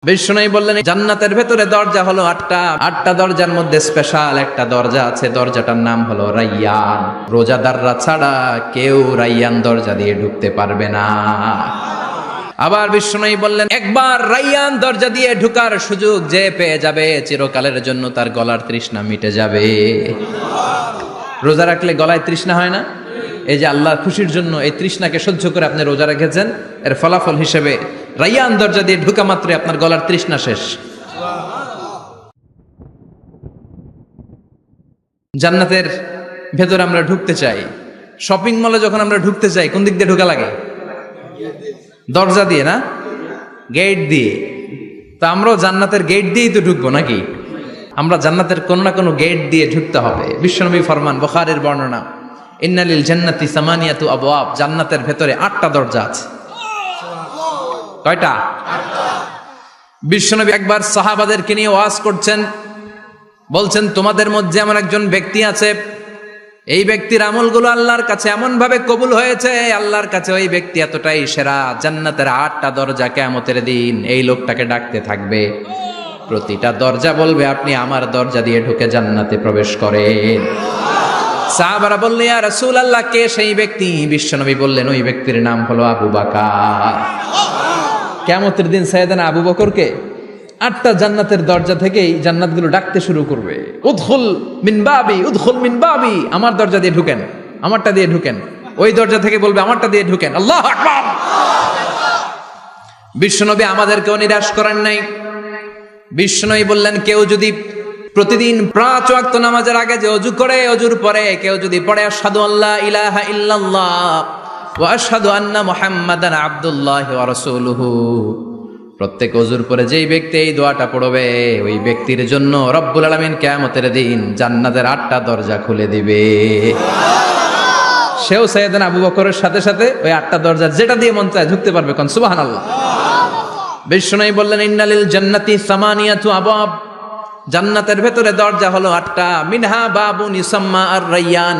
বিষ্ণু বললেন জান্নাতের ভেতরে দরজা হলো আটটা দরজার মধ্যে স্পেশাল একটা দরজা আছে, দরজাটার নাম হলো রাইয়ান। রোজাদাররা ছাড়া কেউ রাইয়ান দরজা দিয়ে ঢুকতে পারবে না। আবার বিষ্ণু বললেন একবার রাইয়ান দরজা দিয়ে ঢুকার সুযোগ যে পেয়ে যাবে চিরকালের জন্য তার গলার তৃষ্ণা মিটে যাবে। রোজা রাখলে গলায় তৃষ্ণা হয় না? এই যে আল্লাহর খুশির জন্য এই তৃষ্ণাকে সহ্য করে আপনি রোজা রেখেছেন, এর ফলাফল হিসেবে রাইয়ান দরজা দিয়ে ঢুকা মাত্রই আপনার গলার তৃষ্ণা শেষ। জান্নাতের ভেতরে আমরা ঢুকতে চাই। শপিং মলে যখন আমরা ঢুকতে চাই কোন দিক দিয়ে ঢোকা লাগে? দরজা দিয়ে না, গেট দিয়ে। তো আমরাও জান্নাতের গেট দিয়েই তো ঢুকবো নাকি? আমরা জান্নাতের কোনো না কোনো গেট দিয়ে ঢুকতে হবে। বিশ্বনবী ফরমান, বুখারীর বর্ণনা, ইন্নালিল জান্নাতি সামানিয়াতু আবওয়াব, জান্নাতের ভেতরে 8টা দরজা আছে। কয়টা? বিশ্বনবী একবার সাহাবাদেরকে নিয়ে ওয়াজ করছেন, বলছেন তোমাদের মধ্যে এমন একজন ব্যক্তি আছে, এই ব্যক্তির আমলগুলো আল্লাহর কাছে এমন ভাবে কবুল হয়েছে, আল্লাহর কাছে ওই ব্যক্তি এতটাই সেরা, জান্নাতের 8টা দরজা কিয়ামতের দিন এই লোকটাকে ডাকতে থাকবে। প্রতিটা দরজা বলবে আপনি আমার দরজা দিয়ে ঢুকে জান্নাতে প্রবেশ করেন। সাহাবারা বললেন ইয়া রাসূলুল্লাহ, কে সেই ব্যক্তি? বিশ্বনবী বললেন ওই ব্যক্তির নাম হলো আবু বকর। কিয়ামতের দিন সাইয়েদনা আবু বকরকে 8টা জান্নাতের দরজা থেকেই জান্নাতগুলো ডাকতে শুরু করবে, উদখুল মিন বাবি, উদখুল মিন বাবি, আমার দরজা দিয়ে ঢুকেন, আমারটা দিয়ে ঢুকেন। ওই দরজা থেকে বলবে আমারটা দিয়ে ঢুকেন। আল্লাহু আকবার। বিশ্বনবী আমাদেরকেও নিরাশ করেন নাই। বিশ্বনবী বললেন কেউ যদি প্রতিদিন 5 ওয়াক্ত নামাজের আগে যে ওযু করে, ওযুর পরে কেউ যদি পড়ে আশহাদু আল্লা ইলাহা ইল্লাল্লাহ ওয়া আশহাদু আন্না মুহাম্মাদান আবদুল্লাহি ওয়া রাসূলুহু, প্রত্যেক ওযুর পরে যেই ব্যক্তি এই দোয়াটা পড়বে ওই ব্যক্তির জন্য রব্বুল আলামিন কিয়ামতের দিন জান্নাতের 8টা দরজা খুলে দিবে। সেও সাইয়েদনা আবু বকরের সাথে সাথে ওই 8টা দরজা যেটা দিয়ে মন চায় ঢুকতে পারবে। কোন সুবহানাল্লাহ। বিষ্ণু বললেন ইন্নালিল জান্নাতি সামানিয়াতু আবওয়াব, জান্নাতের ভেতরে দরজা হলো 8টা, মিনহা বাবুন ইউসাম্মা আর রাইয়ান,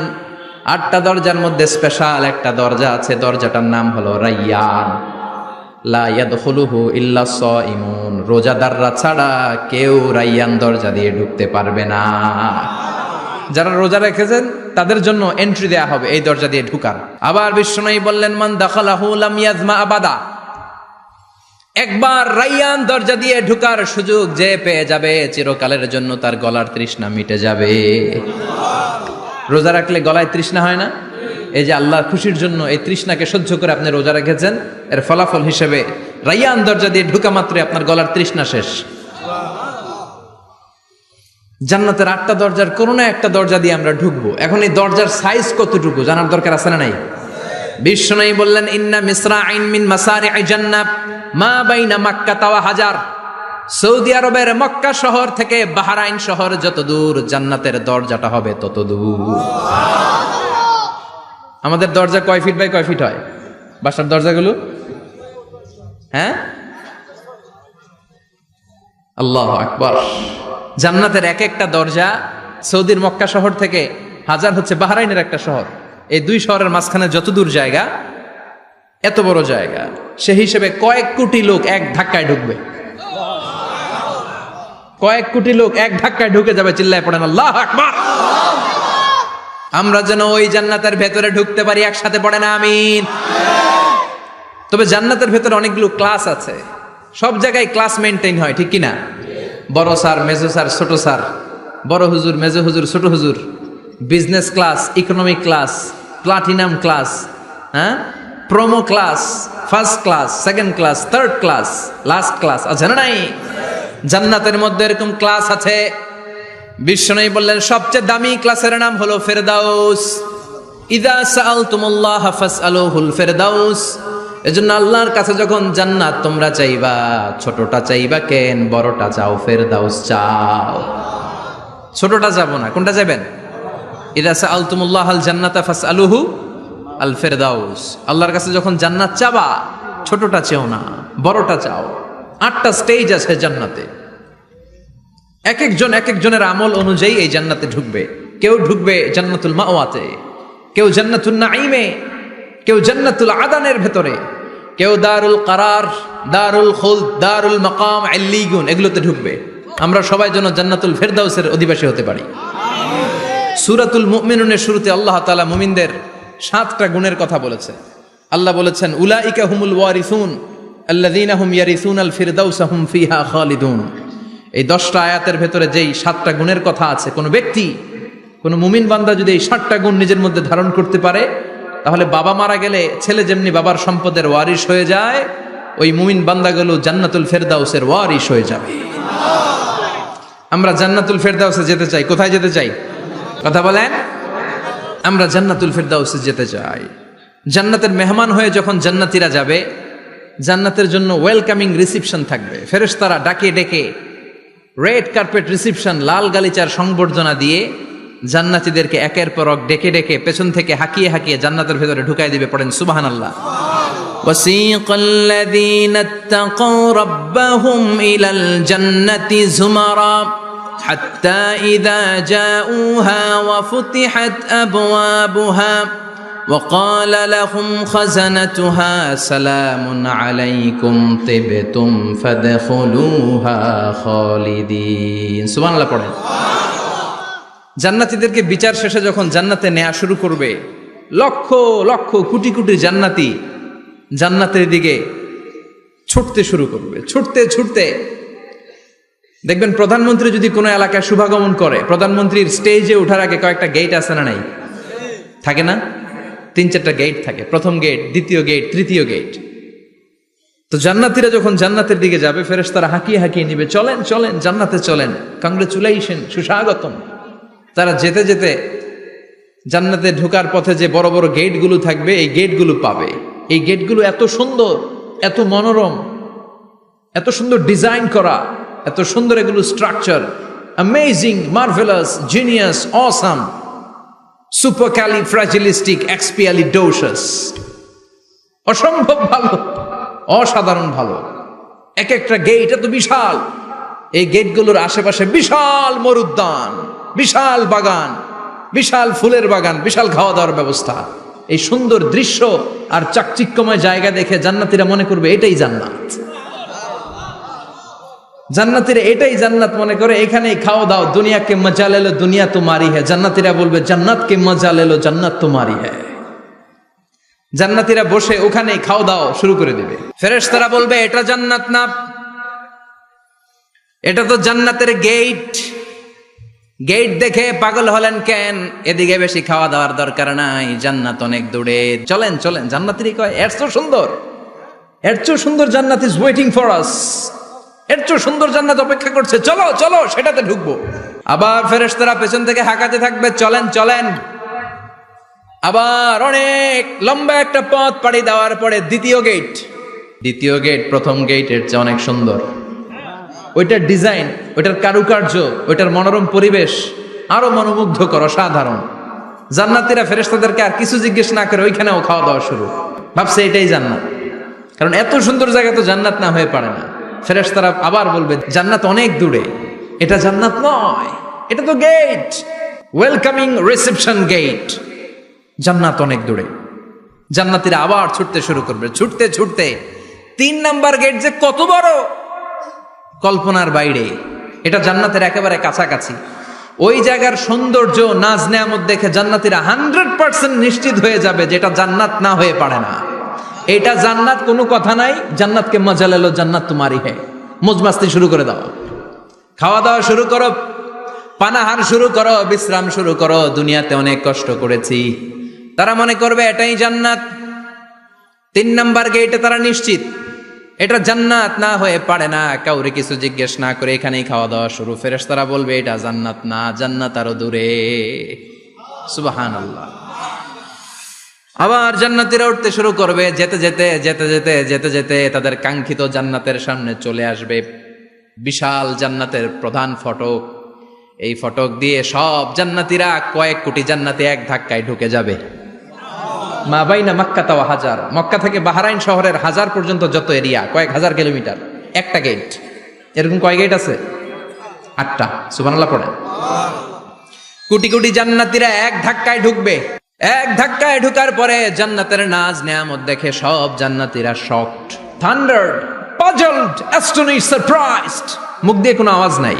8টা দরজার মধ্যে স্পেশাল একটা দরজা আছে, দরজাটার নাম হলো রাইয়ান। লা ইয়াদখুলুহু ইল্লা সাইমুন, রোজাদাররা ছাড়া কেউ রাইয়ান দরজা দিয়ে ঢুকতে পারবে না। যারা রোজা রেখেছেন তাদের জন্য এন্ট্রি দেয়া হবে এই দরজা দিয়ে ঢুকার। আবার বিষ্ণু বললেন মান দাখালাহু লাম ইয়াজমা আবাদা, একবার রাইয়ান দরজা দিয়ে ঢুকার সুযোগ যে পেয়ে যাবে চিরকালের জন্য তার গলার তৃষ্ণা মিটে যাবে। রোজা রাখলে গলায় তৃষ্ণা হয় না? এই যে আল্লাহর খুশির জন্য এই তৃষ্ণাকে সহ্য করে আপনি রোজা রেখেছেন, এর ফলাফল হিসেবে রাইয়ান দরজা দিয়ে ঢুকা মাত্রই আপনার গলার তৃষ্ণা শেষ। জান্নাতের 8টা দরজার কোনো না একটা দরজা দিয়ে আমরা ঢুকবো। এখন এই দরজার সাইজ কতটুকু জানার দরকার আছে না নাই? বিষ্ণু বললেন ইন্না মিসরাইন মিন মাসারি'i জান্নাহ মা বাইনা মাক্কা ওয়া হাজার, সৌদি আরবের মক্কা শহর থেকে বাহরাইন শহর যত দূর, জান্নাতের দরজাটা হবে তত দূর। আমাদের দরজা কয় ফিট বাই কয় ফিট হয় বাসার দরজাগুলো? হ্যাঁ, আল্লাহু আকবার। জান্নাতের এক একটা দরজা সৌদির মক্কা শহর থেকে হাজার হচ্ছে বাহরাইনের একটা শহর, এই 2 শহরের মাঝখানে যত দূর জায়গা, এত বড় জায়গা, সেই হিসেবে কয়েক কোটি লোক এক ধাক্কায় ঢুকবে। কয়েক কোটি লোক এক ধাক্কায় ঢুকে যাবে। চিল্লায় পড়েন আল্লাহু আকবার। আমরা যেন ওই জান্নাতের ভেতরে ঢুকতে পারি, একসাথে পড়েন আমিন। তবে জান্নাতের ভেতরে অনেকগুলো ক্লাস আছে, সব জায়গায় ক্লাস মেনটেন হয়, ঠিক কিনা? বড় স্যার, মেজো স্যার, ছোট স্যার, বড় হুজুর, মেজো হুজুর, ছোট হুজুর, business class, economic class, platinum class, হ্যাঁ, promo class, first class, second class, third class, last class আছে না নাই? জান্নাতের মধ্যে এরকম ক্লাস আছে। বিষ্ণু বললেন সবচেয়ে দামি ক্লাসের নাম হলো ফেরদাউস। ইযা সাআলতুমুল্লাহ ফাসআলুহুল ফেরদাউস, এজন্য আল্লাহর কাছে যখন জান্নাত তোমরা চাইবা, ছোটটা চাইবা কেন, বড়টা চাও, ফেরদাউস চাও। ছোটটা যাবো না, কোনটা যাবেন? ইযা সাআলতুমুল্লাহাল জান্নাতা ফাসআলুহু আল ফেরদাউস, আল্লাহর কাছে যখন জান্নাত চাবা ছোটটা চেও না, বড়টা চাও। 8টা স্টেজ আছে জান্নাতে, এক একজনের আমল অনুযায়ী এই জান্নাতে ঢুকবে। কেউ ঢুকবে জান্নাতুল মাওয়াতে, কেউ জান্নাতুন নাঈমে, কেউ জান্নাতুল আদানের ভেতরে, কেউ দারুল কারার, দারুল খুলদ, দারুল মাকাম, ইল্লিগুন এগুলোতে ঢুকবে। আমরা সবাই যেন জান্নাতুল ফেরদাউসের অধিবাসী হতে পারি। সূরাতুল মুমিনুনের শুরুতে আল্লাহ তাআলা মুমিনদের 7টা গুণের কথা বলেছে। আল্লাহ বলেছেন উলাইকা হুমুল ওয়ারিসুন আল্লাযীনা হুম ইয়ারিসুনাল ফিরদাউসা হুম ফিহা খালিদুন। এই 10টা আয়াতের ভেতরে যেই 7টা গুণের কথা আছে, কোন ব্যক্তি, কোন মুমিন বান্দা যদি এই 7টা গুণ নিজের মধ্যে ধারণ করতে পারে, তাহলে বাবা মারা গেলে ছেলে যেমনি বাবার সম্পদের ওয়ারিশ হয়ে যায়, ওই মুমিন বান্দাগুলো জান্নাতুল ফেরদাউসের ওয়ারিশ হয়ে যাবে। আমরা জান্নাতুল ফেরদাউসে যেতে চাই। কোথায় যেতে চাই? কথা বলেন। আমরা জান্নাতুল ফেরদাউসে যেতে চাই। জান্নাতের মেহমান হয়ে যখন জান্নাতীরা যাবে, জান্নাতের জন্য ওয়েলকামিং রিসিপশন থাকবে। ফেরেশতারা ডাকে ডেকে রেড কার্পেট রিসিপশন, লাল গালিচার সংবর্ধনা দিয়ে জান্নাতীদেরকে একের পর এক ডেকে ডেকে পেছন থেকে হাঁকিয়ে হাঁকিয়ে জান্নাতের ভেতরে ঢুকাই দিবে। পড়েন সুবহানাল্লাহ। وسيق الذين اتقوا ربهم إلى الجنة زمرا حتى إذا جاءوها وفتحت أبوابها وقال لهم خزنتها سلام عليكم طبتم فادخلوها خالدين سبحان الله পড়েন। জান্নাতীদেরকে বিচার শেষে যখন জান্নাতে নেওয়া শুরু করবে, লক্ষ লক্ষ কোটি কোটি জান্নাতি জান্নাতের দিকে ছুটতে শুরু করবে। ছুটতে ছুটতে দেখবেন প্রধানমন্ত্রী যদি কোনো এলাকায় শুভাগমন করে, প্রধানমন্ত্রীর স্টেজে ওঠার আগে কয়েকটা গেট আছে না নাই? থাকে না? 3-4টা গেট থাকে। প্রথম গেট, দ্বিতীয় গেট, তৃতীয় গেট। তো জান্নাতীরা যখন জান্নাতের দিকে যাবে, ফেরেশতারা হাঁকিয়ে হাঁকিয়ে নিবে, চলেন চলেন জান্নাতে চলেন, কংগ্রেচুলেশন, সুস্বাগতম। তারা যেতে যেতে জান্নাতে ঢোকার পথে যে বড় বড় গেটগুলো থাকবে, এই গেটগুলো পাবে। এই গেটগুলো এত সুন্দর, এত মনোরম, এত সুন্দর ডিজাইন করা, এত সুন্দর এগুলো structure, amazing, marvelous, genius, awesome, supercalifragilisticexpialidocious, অসম্ভব ভালো, অসাধারণ ভালো। এক একটা গেট এত বিশাল। এই গেটগুলোর আশেপাশে বিশাল মরুদ্যান, বিশাল বাগান, বিশাল ফুলের বাগান, বিশাল খাওয়া দাওয়ার ব্যবস্থা। এই সুন্দর দৃশ্য আর চাকচিক্যময় জায়গা দেখে জান্নাতীরা মনে করবে এটাই জান্নাত। জান্নাতীরা এটাই জান্নাত মনে করে, এখানেই খাওয়া দাও। দুনিয়া কে মজা লেলো দুনিয়া তোমারি হ্যায়। জান্নাতীরা বলবে জান্নাত কে মজা লেলো জান্নাত তোমারি হ্যায়। জান্নাতীরা বসে ওখানেই খাওয়া দাও শুরু করে দিবে। ফেরেশতারা বলবে এটা জান্নাত না, এটা তো জান্নাতের গেট। গেট দেখে পাগল হলেন কেন? এদিকে বেশি খাওয়া দাওয়ার দরকার নাই, জান্নাত অনেক দূরে, চলেন চলেন। জান্নাতীরা কয় এর চেয়ে সুন্দর, এর চেয়ে সুন্দর জান্নাত ইজ ওয়েটিং ফর আস, এর চেয়ে সুন্দর জান্নাত অপেক্ষা করছে, চলো চলো সেটাতে ঢুকবো। আবার ফেরেশতারা পেছন থেকে হাঁকাতে থাকবে, চলেন চলেন। আবার অনেক লম্বা একটা পথ পাড়ি দেওয়ার পরে দ্বিতীয় গেট। দ্বিতীয় গেট প্রথম গেটের চেয়ে অনেক সুন্দর। ওইটার ডিজাইন, ওইটার কারুকার্য, ওইটার মনোরম পরিবেশ আরো মনোমুগ্ধকর, অসাধারণ। জান্নাতীরা ফেরেশতাদেরকে আর কিছু জিজ্ঞেস না করে ওইখানেও খাওয়া দাওয়া শুরু। ভাবছে এটাই জান্নাত, কারণ এত সুন্দর জায়গা তো জান্নাত না হয়ে পারে না। ফেরেশতারা আবার বলবে জান্নাত অনেক দূরে, এটা জান্নাত নয়, এটা তো গেট, ওয়েলকামিং রিসেপশন গেট, জান্নাত অনেক দূরে। জান্নাতীরা আবার ছুটতে শুরু করবে। ছুটতে ছুটতে 3 নাম্বার গেট যে কত বড়, কল্পনার বাইরে। এটা জান্নাতের একেবারে কাছাকাছি। ওই জায়গার সৌন্দর্য, নাজ নেয়ামত দেখে জান্নাতীরা 100% নিশ্চিত হয়ে যাবে যে এটা জান্নাত না হয়ে পারে না। এটা জান্নাত, কোনো কথা নাই। জান্নাতকে মজা লেলো জান্নাত তোমারি হ্যায়। মজমাস্তি শুরু করে দাও, খাওয়া দাওয়া শুরু করো, পানাহার শুরু করো, বিশ্রাম শুরু করো। দুনিয়াতে অনেক কষ্ট করেছি। তারা মনে করবে এটাই জান্নাত। 3 নাম্বার গেটে তারা নিশ্চিত এটা জান্নাত না হয়ে পারে না। কাউরে কিছু জিজ্ঞেস না করে এখানেই খাওয়া দাওয়া শুরু। ফেরেশতারা বলবে এটা জান্নাত না, জান্নাত আরো দূরে। সুবহানাল্লাহ। আবার জান্নাতীরা উঠতে শুরু করবে। যেতে যেতে যেতে যেতে যেতে যেতে তাদের কাঙ্ক্ষিত জান্নাতের সামনে চলে আসবে। বিশাল জান্নাতের প্রধান ফটক। এই ফটক দিয়ে সব জান্নাতীরা, কয়েক কোটি জান্নাতি এক ধাক্কায় ঢুকে যাবে। মা বাইনা মক্কা ওয়া হাজার, মক্কা থেকে বাহরাইন শহরের হাজার পর্যন্ত যত এরিয়া, কয়েক হাজার কিলোমিটার, একটা গেট। এরকম কয় গেট আছে? 8টা। সুবহানাল্লাহ পড়েন। কোটি কোটি জান্নাতীরা এক ধাক্কায় ঢুকবে। এক ধাক্কায় ঢুকার পরে জান্নাতের নাজ নেয়ামত দেখে সব জান্নাতীরা শকড, থান্ডার্ড, পাজলড, অ্যাস্টনিশড, সারপ্রাইজড। মুখ দিয়ে কোনো আওয়াজ নাই,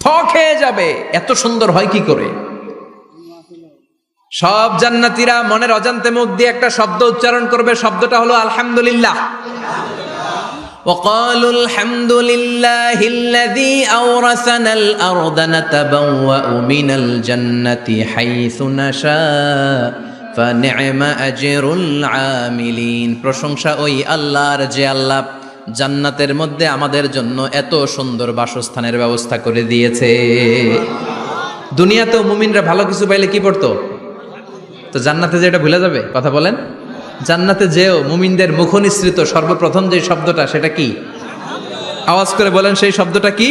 থ খেয়ে যাবে, এত সুন্দর হয় কি করে। সব জান্নাতীরা মনের অজান্তে মুখ দিয়ে একটা শব্দ উচ্চারণ করবে, শব্দটা হলো আলহামদুলিল্লাহ। وقالوا الحمد لله الذي أورثنا الأرض نتبوأ من الجنة حيث نشاء فنعم أجر العاملين। প্রশংসা ওই আল্লাহর যে আল্লাহ জান্নাতের মধ্যে আমাদের জন্য এত সুন্দর বাসস্থানের ব্যবস্থা করে দিয়েছে। দুনিয়াতেও মুমিনরা ভালো কিছু পাইলে কি পড়তো? তো জান্নাতে যে এটা ভুলে যাবে? কথা বলেন। জান্নাতে যেও মুমিনদের মুখনিসৃত সর্বপ্রথম যে শব্দটা, সেটা কি? আওয়াজ করে বলেন, সেই শব্দটা কি?